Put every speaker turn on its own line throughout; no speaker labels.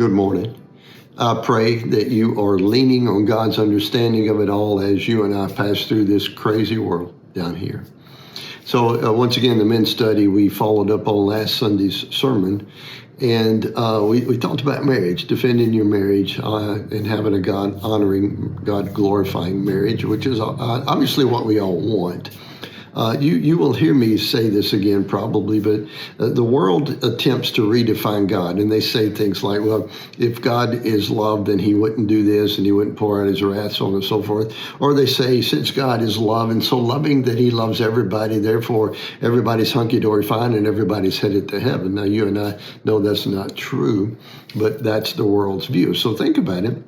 Good morning. I pray that you are leaning on God's understanding of it all as you and I pass through this crazy world down here. So once again, the men's study, we followed up on last Sunday's sermon, and we talked about marriage, defending your marriage, and having a God-honoring, God-glorifying marriage, which is obviously what we all want. You will hear me say this again probably, but the world attempts to redefine God, and they say things like, well, if God is love, then he wouldn't do this, and he wouldn't pour out his wrath, so on and so forth. Or they say, since God is love, and so loving that he loves everybody, therefore everybody's hunky-dory fine and everybody's headed to heaven. Now, you and I know that's not true, but that's the world's view. So think about it.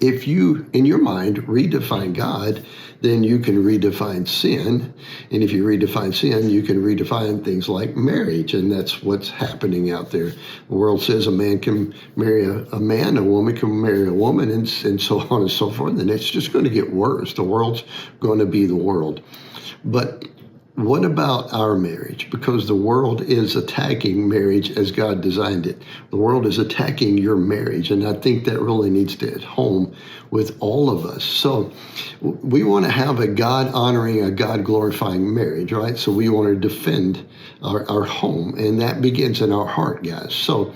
If you, in your mind, redefine God, then you can redefine sin. And if you redefine sin, you can redefine things like marriage. And that's what's happening out there. The world says a man can marry a man, a woman can marry a woman, and so on and so forth. And it's just going to get worse. The world's going to be the world. But what about our marriage? Because the world is attacking marriage as God designed it. The world is attacking your marriage, and I think that really needs to hit home with all of us. So we want to have a God-honoring, a God-glorifying marriage, right? So we want to defend our home, and that begins in our heart, guys. So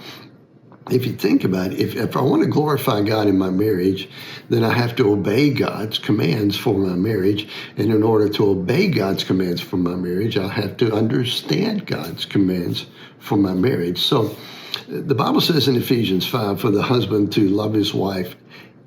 if you think about it, if I want to glorify God in my marriage, then I have to obey God's commands for my marriage. And in order to obey God's commands for my marriage, I have to understand God's commands for my marriage. So the Bible says in Ephesians 5 for the husband to love his wife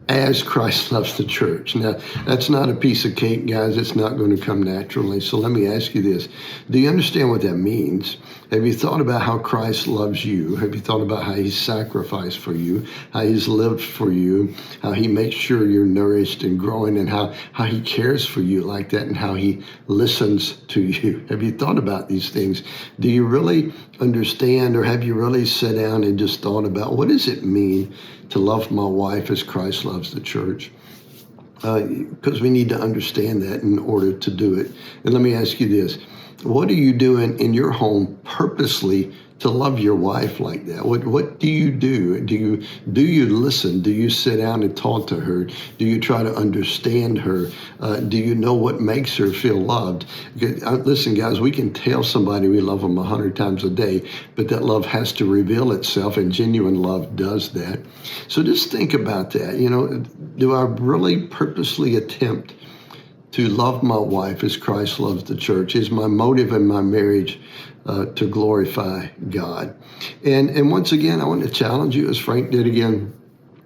as Christ loves the church. Now, that's not a piece of cake, guys. It's not going to come naturally. So let me ask you this. Do you understand what that means? Have you thought about how Christ loves you? Have you thought about how he sacrificed for you, how he's lived for you, how he makes sure you're nourished and growing, and how he cares for you like that, and how he listens to you? Have you thought about these things? Do you really understand, or have you really sat down and just thought about what does it mean to love my wife as Christ loves the church? Because we need to understand that in order to do it. And let me ask you this. What are you doing in your home purposely to love your wife like that? What do you do? Do you listen? Do you sit down and talk to her? Do you try to understand her? Do you know what makes her feel loved? Listen, guys, we can tell somebody we love them 100 times a day, but that love has to reveal itself, and genuine love does that. So just think about that. You know, do I really purposely attempt to love my wife as Christ loves the church? Is my motive in my marriage to glorify God? And once again, I want to challenge you, as Frank did again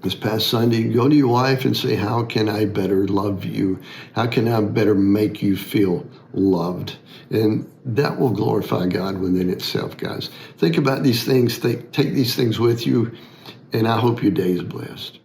this past Sunday, go to your wife and say, how can I better love you? How can I better make you feel loved? And that will glorify God within itself, guys. Think about these things. Take these things with you, and I hope your day is blessed.